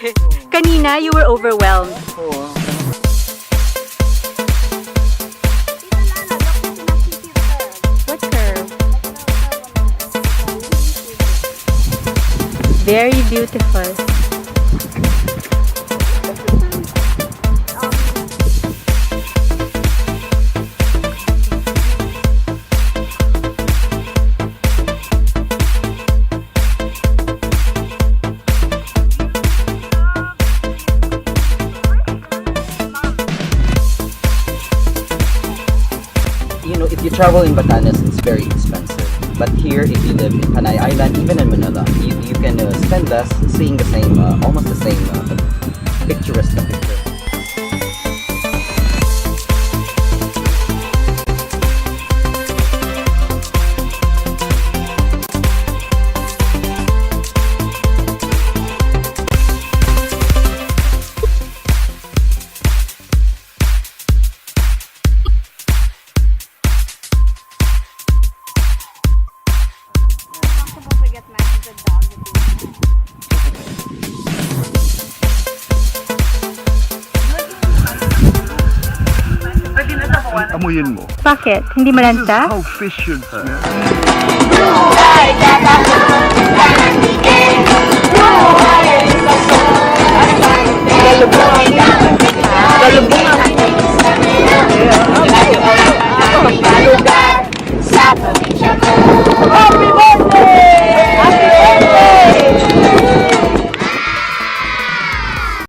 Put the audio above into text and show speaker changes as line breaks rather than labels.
Kanina, you were overwhelmed. What curve? Very beautiful.
If you travel in Batanes, it's very expensive. But here, if you live in Panay Island, even in Manila, you can spend less seeing the same, almost the same picturesque picture.
Amuyin mo.
Bakit? Hindi malanta?
How fish should smell.
Galubong